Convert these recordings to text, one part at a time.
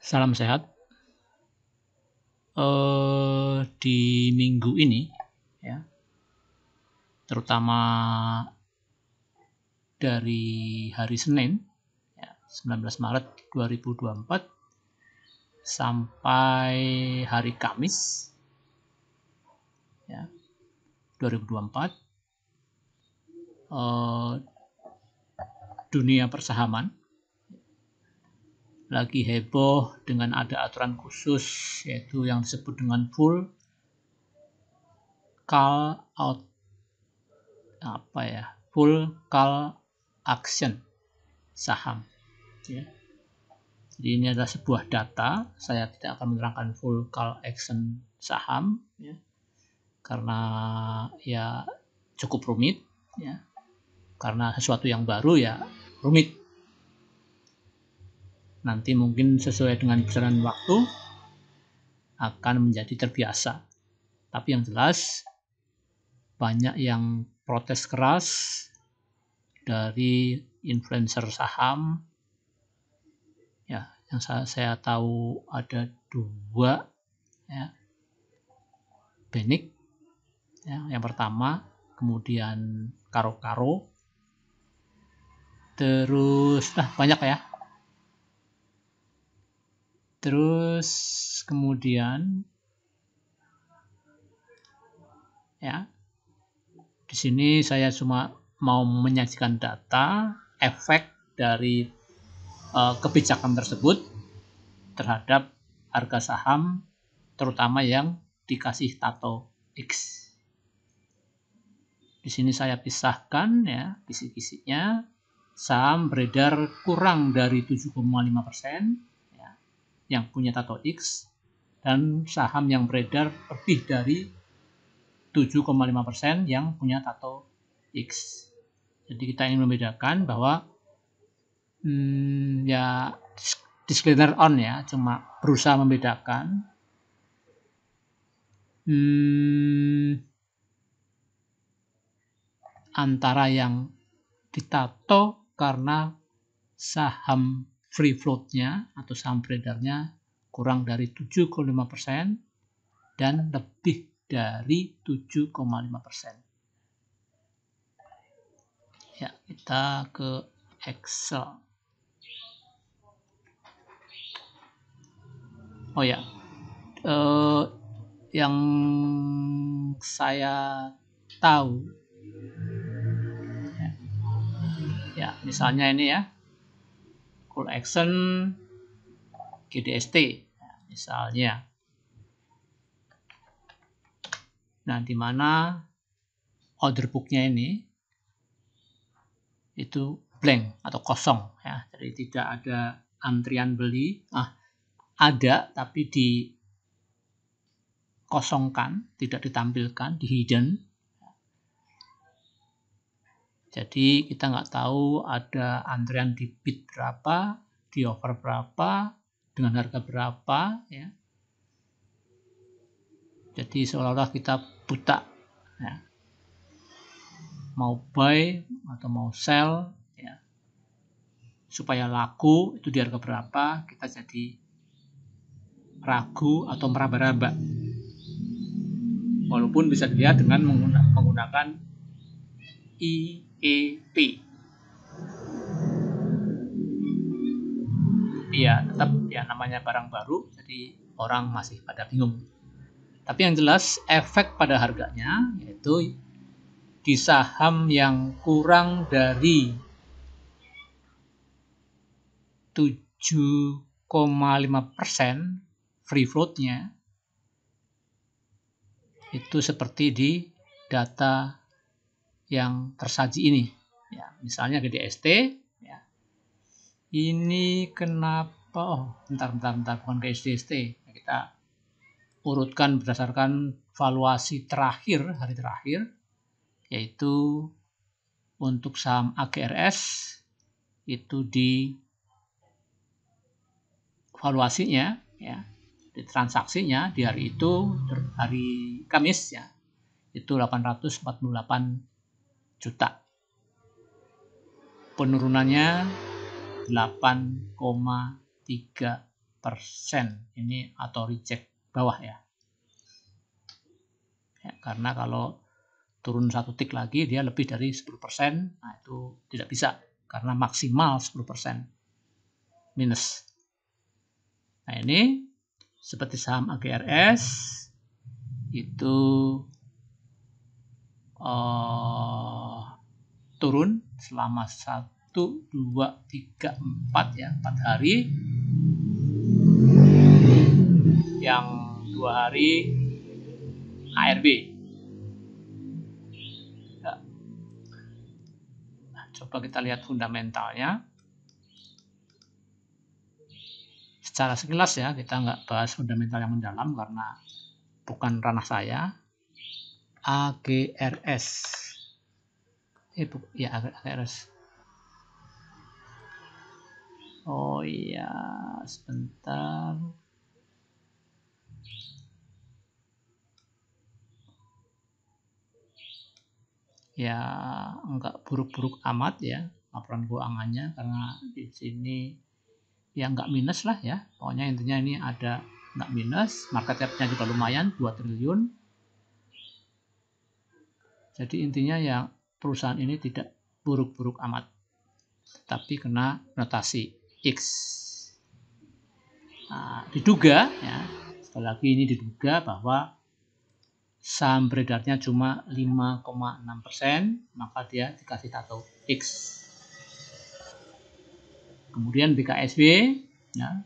Salam sehat. Di minggu ini, ya, terutama dari hari Senin, ya, 19 Maret 2024 sampai hari Kamis, ya, 2024, dunia persahaman lagi heboh dengan ada aturan khusus, yaitu yang disebut dengan full call action saham, ya. Jadi ini adalah sebuah data. Saya tidak akan menerangkan full call action saham, ya, karena ya cukup rumit, ya. Karena sesuatu yang baru ya rumit. Nanti mungkin sesuai dengan perjalanan waktu akan menjadi terbiasa. Tapi yang jelas banyak yang protes keras dari influencer saham, ya, yang saya tahu ada 2, ya. Benik, ya, yang pertama, kemudian Karo-Karo, terus banyak ya. Terus kemudian, ya, di sini saya cuma mau menyajikan data efek dari kebijakan tersebut terhadap harga saham, terutama yang dikasih tato X. Di sini saya pisahkan, ya, kisi-kisinya. Saham beredar kurang dari 7,5%, ya, yang punya tato X, dan saham yang beredar lebih dari 7,5% yang punya tato X. Jadi kita ingin membedakan bahwa ya disclaimer on, ya, cuma berusaha membedakan antara yang ditato karena saham free float-nya atau saham beredarnya kurang dari 7,5% dan lebih dari 7,5%. Ya, kita ke Excel. Oh ya, yang saya tahu, ya, misalnya ini, ya, call action GDST, ya, misalnya. Nah, di mana order book-nya ini itu blank atau kosong, ya, jadi tidak ada antrian beli. Ada tapi dikosongkan, tidak ditampilkan, di hidden. Jadi kita nggak tahu ada antrian di bid berapa, di offer berapa, dengan harga berapa, ya. Jadi seolah-olah kita buta, ya. Mau buy atau mau sell, ya, supaya laku itu di harga berapa, kita jadi ragu atau meraba-raba. Walaupun bisa dilihat dengan menggunakan IEP. Ya, tetap, ya, namanya barang baru, jadi orang masih pada bingung. Tapi yang jelas efek pada harganya yaitu di saham yang kurang dari 7,5% free float-nya itu seperti di data yang tersaji ini, ya, misalnya GDST, ya. Ini kenapa? Bentar, bukan GDST. Kita urutkan berdasarkan valuasi terakhir, hari terakhir, yaitu untuk saham AGRS itu di valuasinya, ya, di transaksinya di hari itu, hari Kamis, ya, itu 848 juta. Penurunannya 8,3%. ini atau reject bawah ya. Karena kalau turun 1 tick lagi dia lebih dari 10%, nah itu tidak bisa karena maksimal 10% minus. Nah ini seperti saham AGRS itu turun selama 1, 2, 3, 4 ya, 4 hari. Yang 2 hari ARB. Ya. Nah, coba kita lihat fundamentalnya. Secara sekilas ya, kita nggak bahas fundamental yang mendalam karena bukan ranah saya. AGRS. Ya AGRS. Oh iya, sebentar. Ya nggak buruk-buruk amat ya laporan keuangannya, karena di sini ya nggak minus lah ya. Pokoknya intinya ini ada nggak minus, market cap-nya juga lumayan 2 triliun. Jadi intinya ya perusahaan ini tidak buruk-buruk amat, tapi kena notasi X. Nah, diduga ya, sekali lagi ini diduga bahwa saham beredarnya cuma 5,6%, maka dia dikasih tato X. Kemudian BKSW, ya,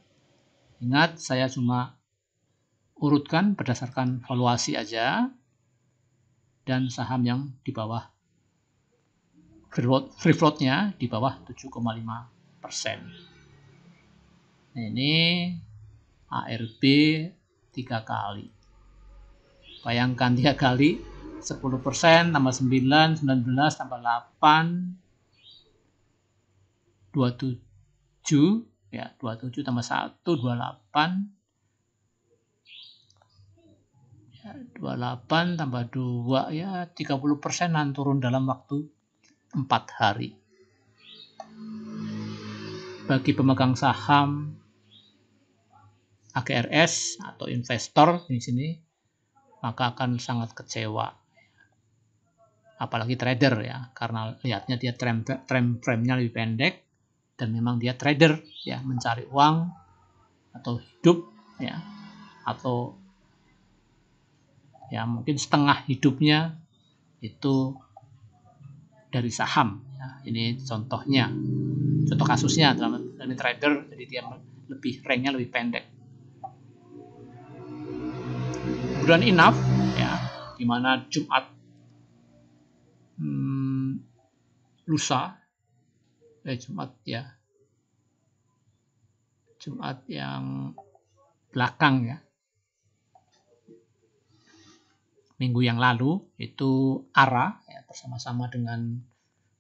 ingat saya cuma urutkan berdasarkan valuasi aja, dan saham yang di bawah free float-nya di bawah 7,5%. Nah, ini ARB 3 kali. Bayangkan 3 kali 10% tambah 9, 19 tambah 8, 27 ya, 27 tambah 1, 28 ya, 28 tambah 2 ya 30%an turun dalam waktu 4 hari. Bagi pemegang saham AGRS atau investor di sini, maka akan sangat kecewa. Apalagi trader ya, karena lihatnya dia trend frame-nya lebih pendek dan memang dia trader ya, mencari uang atau hidup ya, atau ya mungkin setengah hidupnya itu dari saham ya. Ini contohnya, contoh kasusnya dalam trader, jadi dia lebih ranknya lebih pendek. Kemudian enough ya, dimana Jumat lusa Jumat yang belakang ya, minggu yang lalu itu ARA ya, bersama-sama dengan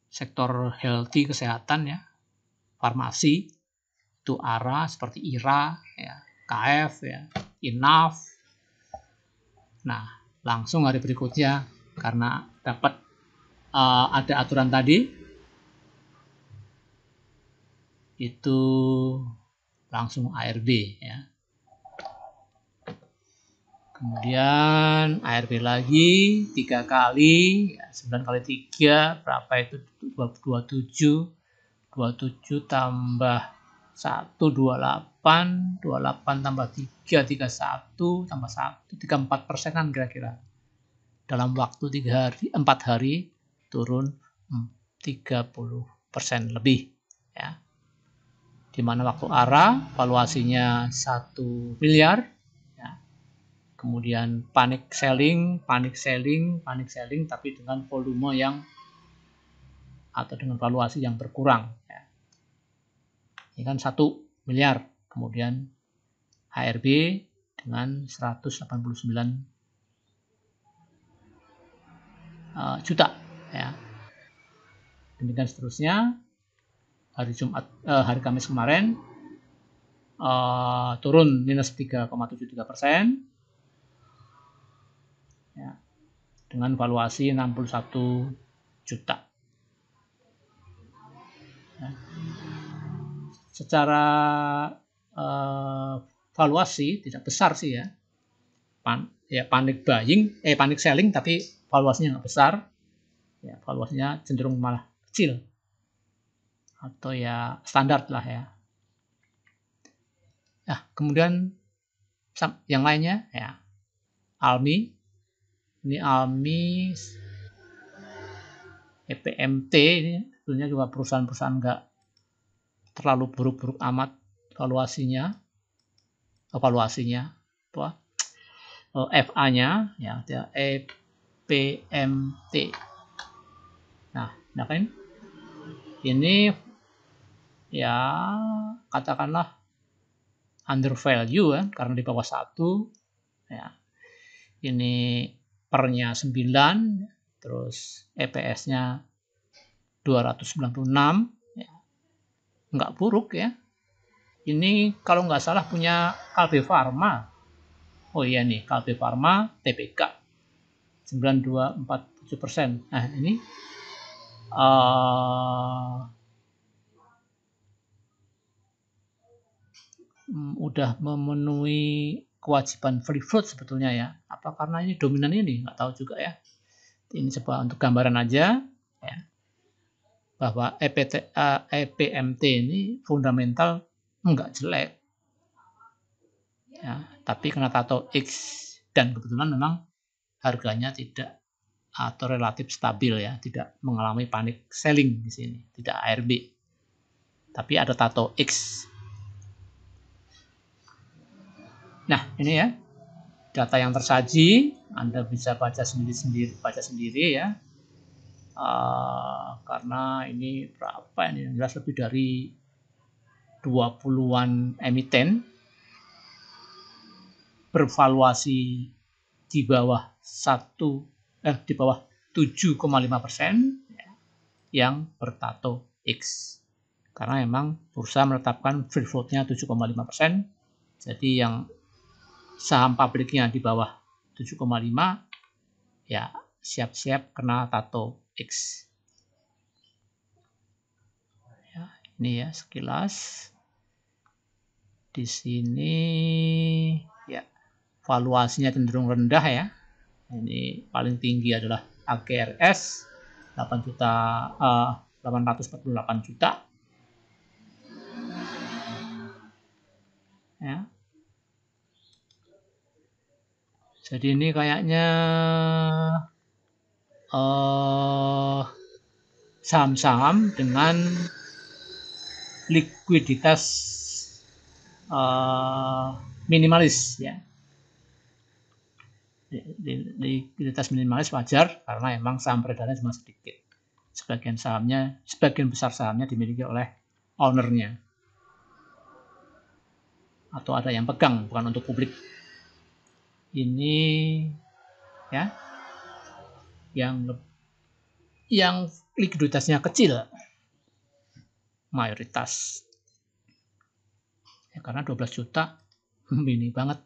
sektor healthy kesehatan ya, farmasi itu ARA seperti IRA ya, KF ya, enough. Nah langsung hari berikutnya karena dapat ada aturan tadi itu langsung ARB ya. Kemudian ARB lagi 3 kali ya, 9 kali 3 berapa itu, 27 tambah 1 28 tambah 3 31 tambah 1 34%an kira-kira. Dalam waktu 4 hari turun 30% lebih ya. Dimana waktu ARA valuasinya 1 miliar ya. Kemudian panic selling tapi dengan volume yang atau dengan valuasi yang berkurang ya. Ini kan 1 miliar, kemudian ARB dengan 189 juta ya. Demikian seterusnya. Hari Kamis kemarin turun minus 3,73% ya, dengan valuasi 61 juta ya. Secara valuasi tidak besar sih ya. Panic selling tapi valuasinya nggak besar. Ya, valuasinya cenderung malah kecil. Atau ya standar lah ya. Nah, kemudian yang lainnya ya Almi. Ini Almi EPMT ini sebenarnya juga perusahaan-perusahaan nggak terlalu buruk-buruk amat valuasinya FA-nya ya EPMT. Nah kan ini ya katakanlah under value kan karena di bawah 1 ya. Ini pernya 9, terus EPS-nya 296 ya. Nggak buruk ya. Ini kalau nggak salah punya Kalbe Farma. Oh iya nih, Kalbe Farma TBK 9247%. Nah ini udah memenuhi kewajiban free float sebetulnya ya. Apa karena ini dominan ini? Nggak tahu juga ya. Ini coba untuk gambaran aja ya. Bahwa EPMT ini fundamental enggak jelek. Ya, tapi kena tato X dan kebetulan memang harganya tidak atau relatif stabil ya, tidak mengalami panic selling di sini, tidak ARB. Tapi ada tato X. Nah, ini ya data yang tersaji, Anda bisa baca sendiri ya. Karena ini berapa ini? Jelas lebih dari 20-an emiten bervaluasi di bawah 7,5% yang bertato X. Karena memang bursa menetapkan free float-nya 7,5%. Jadi yang saham publiknya di bawah 7,5 ya siap-siap kena tato X. Ya, ini ya sekilas. Di sini ya valuasinya cenderung rendah ya. Ini paling tinggi adalah AGRS 848 juta. Ya. Jadi ini kayaknya saham-saham dengan likuiditas minimalis ya. Likuiditas minimalis wajar karena memang saham peredarannya cuma sedikit. Sebagian besar sahamnya dimiliki oleh ownernya atau ada yang pegang, bukan untuk publik. Ini ya yang likuiditasnya kecil mayoritas ya, karena 12 juta mini banget.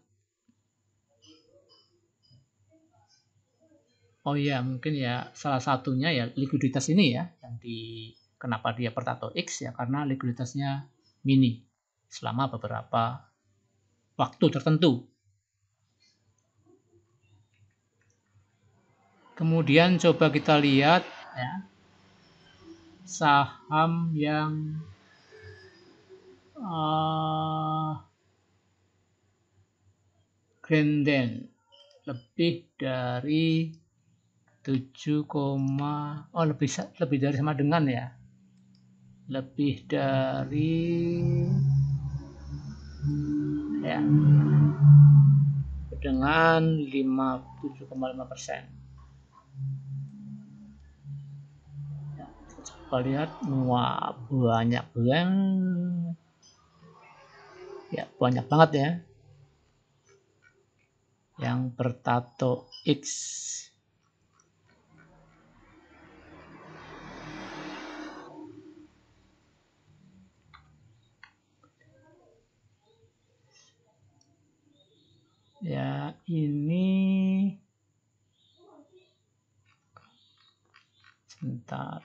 Oh iya, mungkin ya salah satunya ya likuiditas ini ya yang kenapa dia bertato X ya karena likuiditasnya mini selama beberapa waktu tertentu. Kemudian coba kita lihat ya saham yang Granden lebih dari 7, lebih dari sama dengan ya. Lebih dari ya dengan 7,5%. Ya, coba lihat, wah banyak banget. Ya banyak banget ya. Yang bertato X. Ya ini sebentar.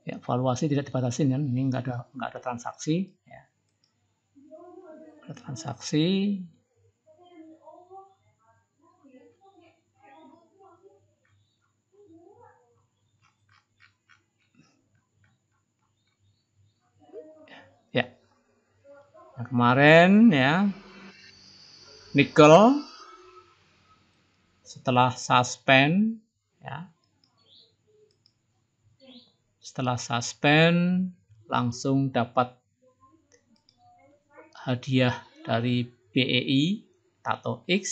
Ya valuasi tidak dibatasi kan, ini nggak ada transaksi. Ya. transaksi. Ya. Nah, kemarin ya nikel setelah suspend ya. Setelah suspend langsung dapat hadiah dari BEI Tato X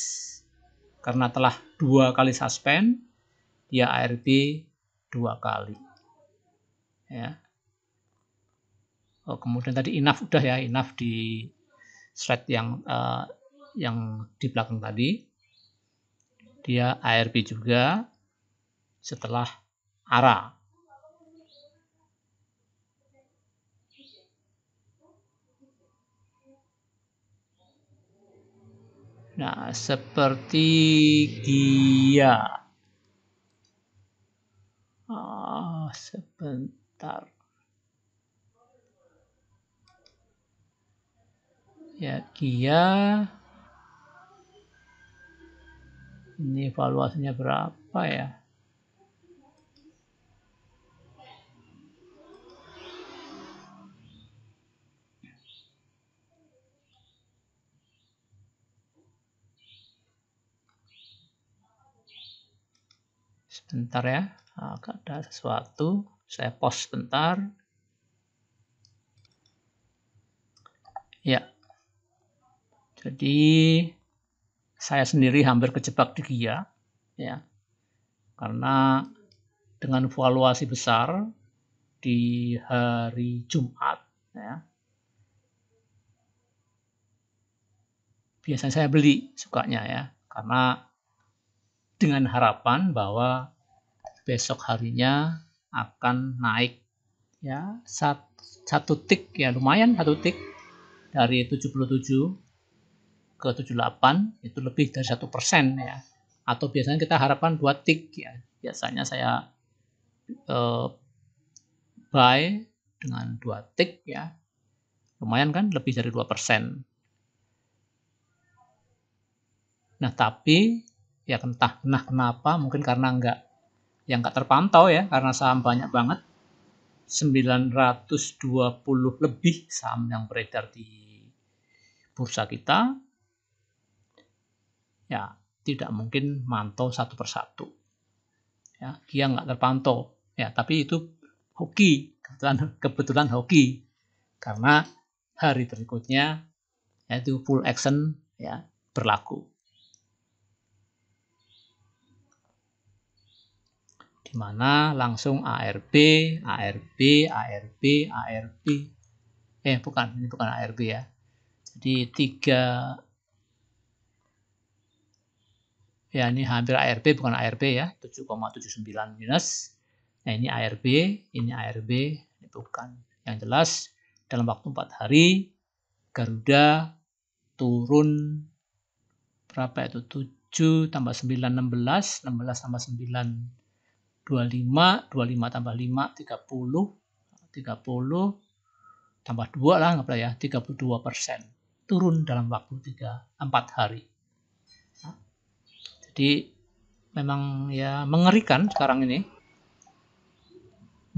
karena telah 2 kali suspend, dia ARB 2 kali. Ya. Oh, kemudian tadi enough udah ya, enough di slide yang di belakang tadi. Dia ARB juga setelah ARA. Nah, seperti dia. Sebentar. Ya, Kia. Ini valuasinya berapa ya? Sebentar ya, agak ada sesuatu. Saya pause sebentar. Ya, jadi saya sendiri hampir kejebak di Kia, ya, karena dengan valuasi besar di hari Jumat, ya, biasanya saya beli sukanya ya, karena dengan harapan bahwa besok harinya akan naik ya satu tik ya, lumayan satu tik dari 77 ke 78 itu lebih dari 1% ya, atau biasanya kita harapkan 2 tik ya, biasanya saya buy dengan 2 tik ya, lumayan kan, lebih dari 2%. Nah tapi ya entah kenapa, mungkin karena nggak terpantau ya, karena saham banyak banget, 920 lebih saham yang beredar di bursa kita, ya tidak mungkin mantau satu persatu. Ya, dia nggak terpantau. Ya, tapi itu hoki, kebetulan hoki, karena hari berikutnya yaitu full action ya berlaku. Di mana langsung ARB, ARB, ARB, ARB. Bukan, ini bukan ARB ya. Jadi 3 ya, ini hampir ARB, bukan ARB ya, 7,79 minus. Nah, ini ARB, ini bukan. Yang jelas dalam waktu 4 hari Garuda turun berapa itu? 7 tambah 9, 16, 16 tambah 9, 25, 25 tambah 5, 30, 30 tambah 2 lah, anggaplah ya, 32%. Turun dalam waktu 4 hari. Jadi memang ya mengerikan sekarang ini.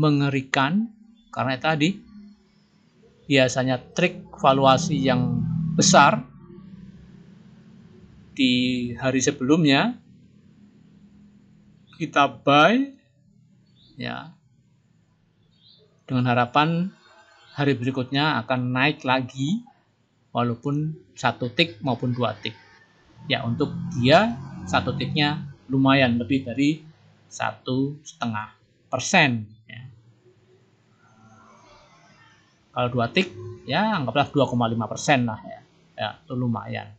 Mengerikan karena tadi biasanya trik valuasi yang besar di hari sebelumnya kita buy ya dengan harapan hari berikutnya akan naik lagi walaupun 1 tik maupun 2 tik. Ya, untuk dia 1 tiknya lumayan lebih dari 1,5%. Ya. Kalau 2 tik ya anggaplah 2,5% lah ya. Ya, itu lumayan.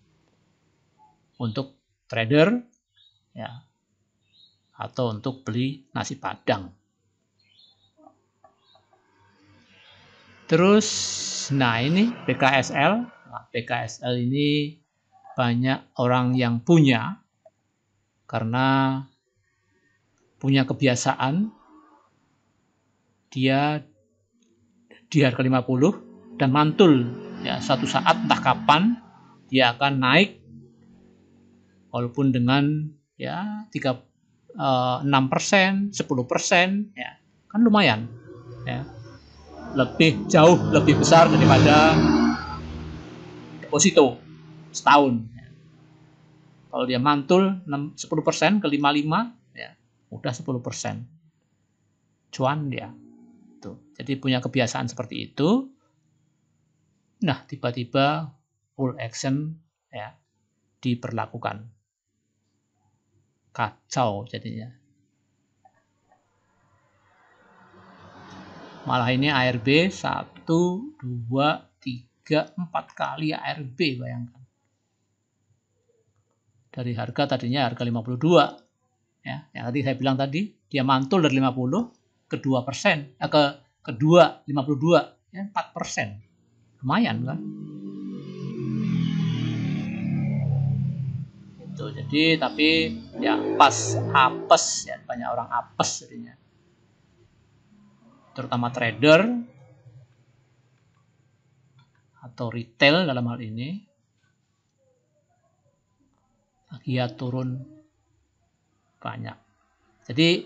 Untuk trader ya atau untuk beli nasi padang. Terus nah ini BKSL. Nah, BKSL ini banyak orang yang punya karena punya kebiasaan dia di harga 50 dan mantul ya suatu saat entah kapan dia akan naik, walaupun dengan ya 6%, 10%, ya kan lumayan, ya jauh lebih besar daripada deposito setahun. Kalau dia mantul 10% ke 55, ya udah 10% cuan dia. Tuh. Jadi punya kebiasaan seperti itu. Nah, tiba-tiba full action ya diberlakukan. Kacau jadinya. Malah ini ARB 1, 2, 3, 4 kali ARB, bayangkan. Dari harga tadinya harga 52. Ya, yang tadi saya bilang tadi, dia mantul dari 50 ke 2%, ke 2, 52, ya 4%. Lumayan kan? Itu. Jadi tapi ya pas apes ya, banyak orang apes jadinya. Terutama trader atau retail dalam hal ini, dia turun banyak. Jadi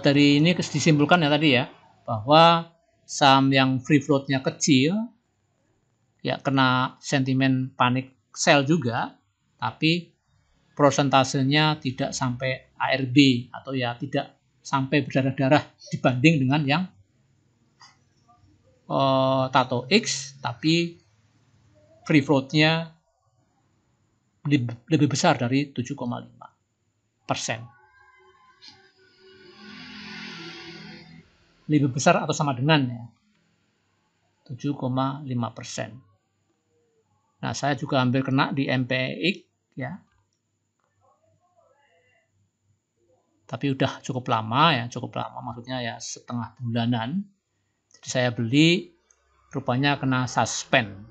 dari ini disimpulkan ya tadi ya, bahwa saham yang free floatnya kecil ya kena sentimen panik sell juga, tapi prosentasenya tidak sampai ARB atau ya tidak sampai berdarah-darah dibanding dengan yang Tato X, tapi free floatnya lebih besar dari 7,5%. Lebih besar atau sama dengan ya 7,5%. Nah, saya juga hampir kena di MPX ya. Tapi udah cukup lama ya, maksudnya ya setengah bulanan. Jadi saya beli, rupanya kena suspend.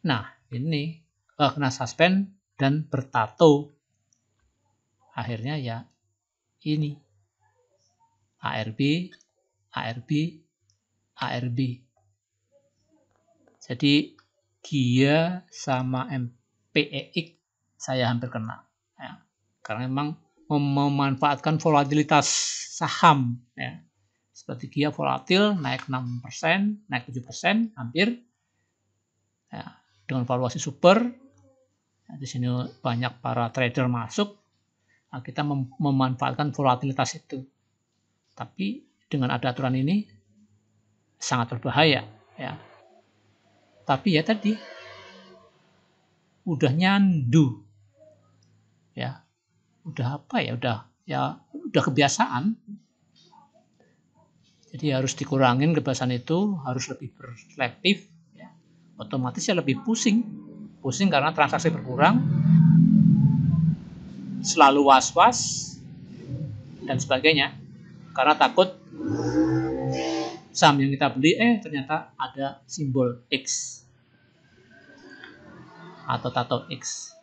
Nah, ini kena suspend dan bertato. Akhirnya ya ini ARB, Jadi GIA sama MPEX saya hampir kena. Ya. Karena memang memanfaatkan volatilitas saham. Ya. Seperti GIA volatil, naik 6%, naik 7%, hampir. Ya. Dengan valuasi super. Ya, di sini banyak para trader masuk. Nah, kita memanfaatkan volatilitas itu. Tapi dengan ada aturan ini sangat berbahaya. Ya. Tapi ya tadi udah nyandu, ya udah apa ya udah kebiasaan. Jadi harus dikurangin kebiasaan itu, harus lebih berselektif. Ya. Otomatis ya lebih pusing karena transaksi berkurang, selalu was-was dan sebagainya, karena takut saham yang kita beli ternyata ada simbol X atau tato X.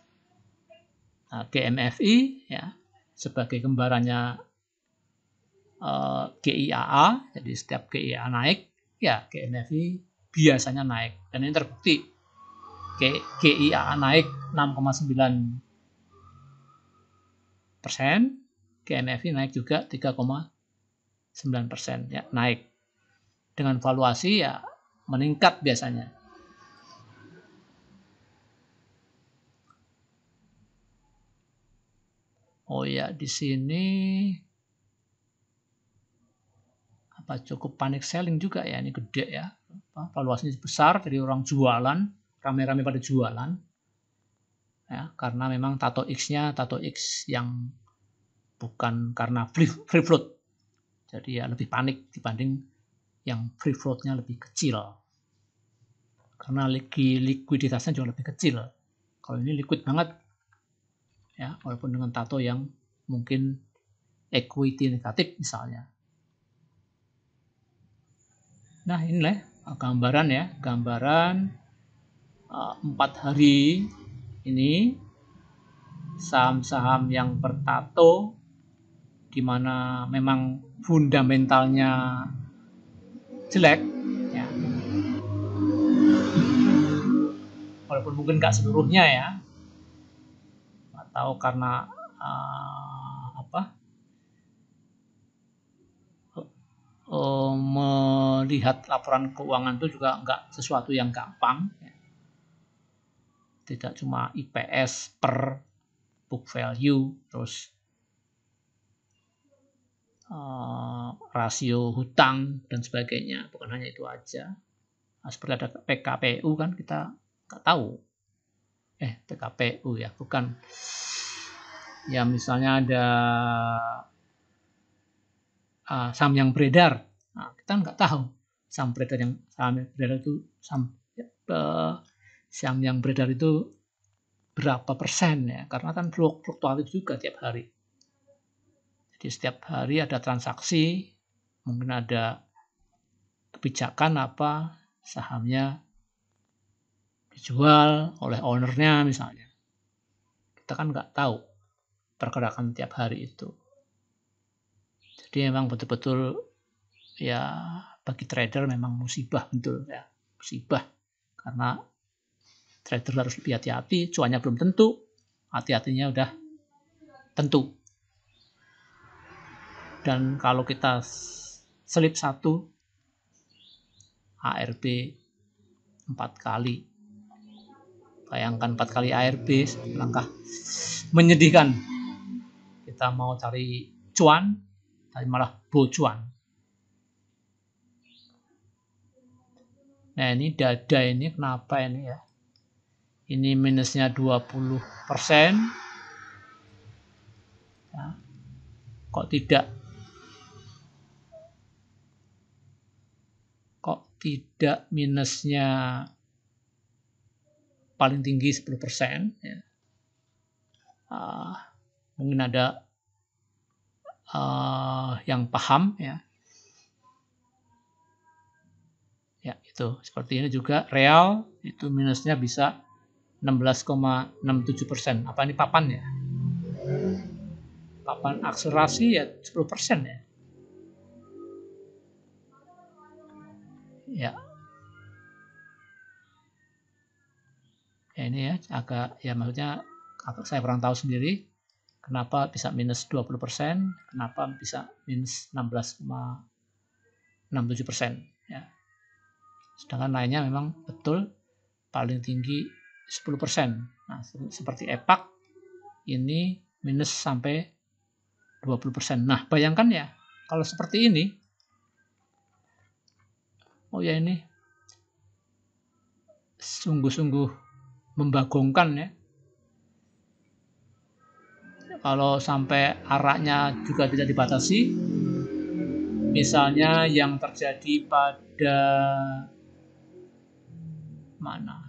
Nah, GMFI ya sebagai kembarannya GIAA, jadi setiap GIAA naik ya GMFI biasanya naik, dan ini terbukti. GIAA naik 6,9%, GMFI naik juga 3,9%, ya naik. Dengan valuasi ya meningkat biasanya. Oh ya, di sini apa cukup panic selling juga ya, ini gede ya. Valuasinya besar dari orang jualan, rame-rame pada jualan. Ya, karena memang Tato X-nya Tato X yang bukan karena free float. Jadi ya lebih panik dibanding yang free float-nya lebih kecil. Karena likuiditasnya juga lebih kecil. Kalau ini liquid banget. Ya, walaupun dengan tato yang mungkin equity negatif misalnya. Nah, inilah gambaran ya, gambaran 4 hari ini saham-saham yang bertato di mana memang fundamentalnya jelek ya. walaupun mungkin nggak seluruhnya ya, atau karena melihat laporan keuangan itu juga nggak sesuatu yang gampang, tidak cuma IPS per book value, terus rasio hutang dan sebagainya, bukan hanya itu aja. Nah, seperti ada PKPU kan kita nggak tahu, PKPU ya, bukan ya, misalnya ada saham yang beredar, nah, kita nggak tahu saham yang beredar itu saham yang beredar itu berapa persen ya, karena kan fluktuatif juga tiap hari. Jadi setiap hari ada transaksi, mungkin ada kebijakan apa, sahamnya dijual oleh ownernya misalnya. Kita kan nggak tahu pergerakan tiap hari itu. Jadi memang betul-betul ya, bagi trader memang musibah betul ya, musibah, karena trader harus lebih hati-hati, cuannya belum tentu, hati-hatinya udah tentu. Dan kalau kita selip satu ARB 4 kali, bayangkan 4 kali ARB, langkah menyedihkan. Kita mau cari cuan, tapi malah bocuan. Nah ini dada ini kenapa ini ya? Ini minusnya 20%. Ya. Kok tidak minusnya paling tinggi 10%? Ya. Mungkin ada yang paham ya. Ya itu seperti ini juga real itu minusnya bisa 16,67%. Apa ini papan ya? Papan akselerasi ya 10% ya. Ya. Ya ini ya agak ya, maksudnya saya kurang tahu sendiri kenapa bisa minus 20%, kenapa bisa minus 16,67% ya. Sedangkan lainnya memang betul paling tinggi 10%. Nah, seperti EPAC ini minus sampai 20%. Nah, bayangkan ya, kalau seperti ini, oh ya ini sungguh-sungguh membagongkan ya. Kalau sampai araknya juga tidak dibatasi, misalnya yang terjadi pada mana?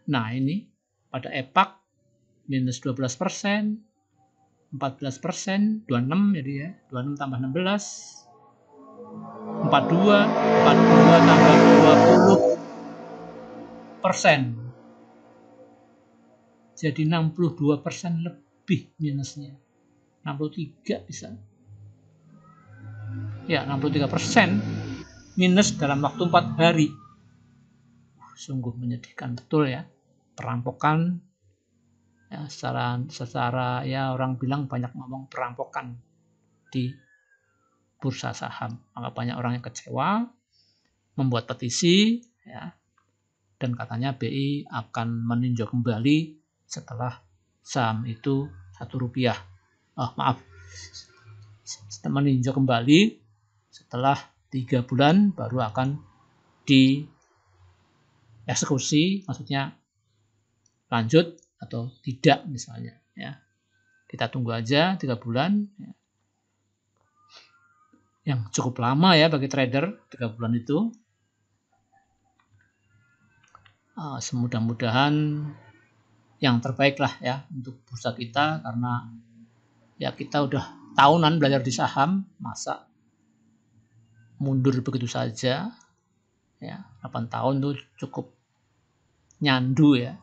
Nah ini pada EPAC minus 12%, 14%, 26 jadi ya, 26 tambah 16, 42 tambah 20%. Jadi 62% lebih minusnya. 63 bisa. Ya, 63% minus dalam waktu 4 hari. Sungguh menyedihkan betul ya. Perampokan ya, secara ya, orang bilang banyak ngomong perampokan di bursa saham. Maka banyak orang yang kecewa, membuat petisi ya, dan katanya BI akan meninjau kembali setelah saham itu Rp1. Meninjau kembali setelah 3 bulan baru akan dieksekusi, maksudnya lanjut atau tidak misalnya ya. Kita tunggu aja 3 bulan ya. Yang cukup lama ya bagi trader 3 bulan itu. Semudah-mudahan yang terbaik lah ya untuk bursa kita, karena ya kita udah tahunan belajar di saham, masa mundur begitu saja ya. 8 tahun tuh cukup nyandu ya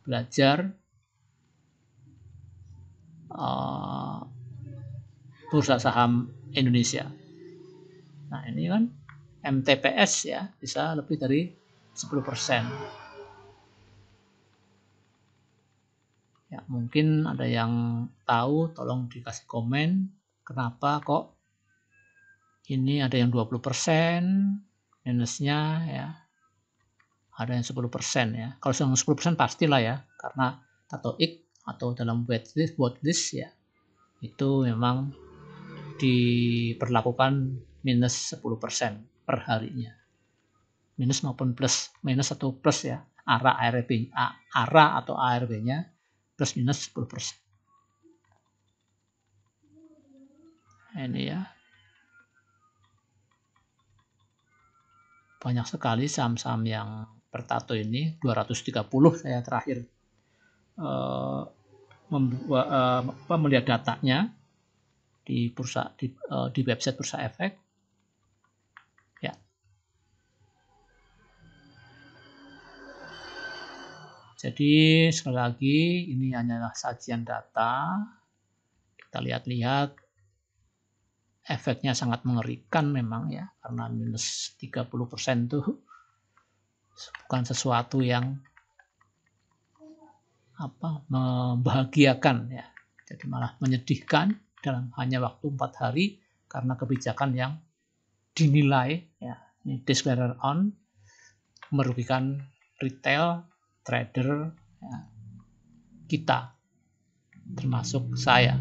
belajar bursa saham Indonesia. Nah ini kan MTPS ya, bisa lebih dari 10%. Ya, mungkin ada yang tahu, tolong dikasih komen kenapa kok ini ada yang 20% minusnya ya. Ada yang 10% ya. Kalau yang 10% pastilah ya, karena Tatoik atau dalam watchlist ya, itu memang diperlakukan minus 10% per harinya. Minus maupun plus, minus atau plus ya. ARA atau ARB-nya plus minus 10%. Ini ya. Banyak sekali saham-saham yang bertato ini, 230 saya terakhir melihat datanya di bursa di website Bursa Efek ya. Jadi sekali lagi ini hanyalah sajian data. Kita lihat-lihat efeknya sangat mengerikan memang ya, karena minus 30% itu bukan sesuatu yang membahagiakan ya. Jadi malah menyedihkan dalam hanya waktu 4 hari karena kebijakan yang dinilai ya, ini declarer on, merugikan retail, trader ya, kita termasuk saya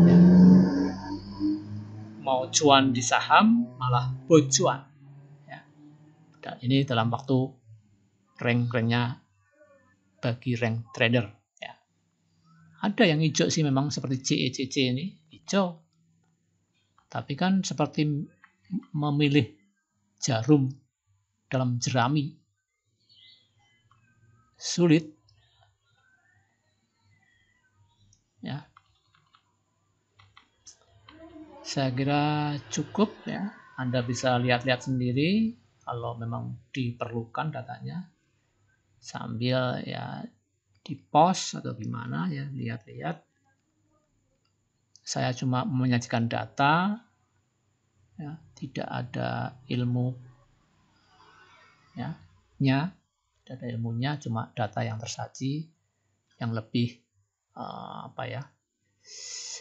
ya. Mau cuan di saham malah bocuan ya. Dan ini dalam waktu rank-ranknya bagi rank trader ya. Ada yang hijau sih memang seperti JECC ini hijau, tapi kan seperti memilih jarum dalam jerami, sulit ya. Saya kira cukup ya, Anda bisa lihat-lihat sendiri kalau memang diperlukan datanya, sambil ya di post atau gimana ya, lihat-lihat. Saya cuma menyajikan data ya, tidak ada ilmu ya, tidak ada ilmunya, cuma data yang tersaji yang lebih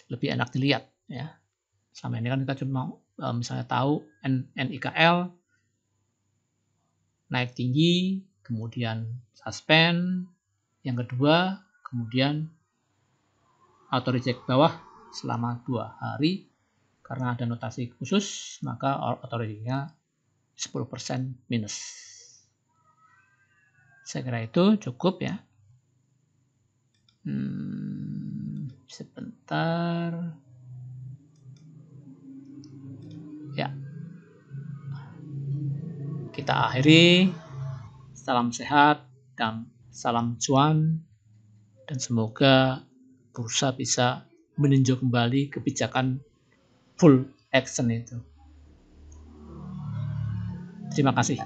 lebih enak dilihat ya. Sama ini kan kita cuma misalnya tahu NIKL naik tinggi, kemudian suspend, yang kedua kemudian auto reject bawah selama 2 hari karena ada notasi khusus, maka auto rejectnya 10% minus. Saya kira itu cukup ya. Sebentar ya, kita akhiri. Salam sehat dan salam cuan, dan semoga bursa bisa meninjau kembali kebijakan full action itu. Terima kasih.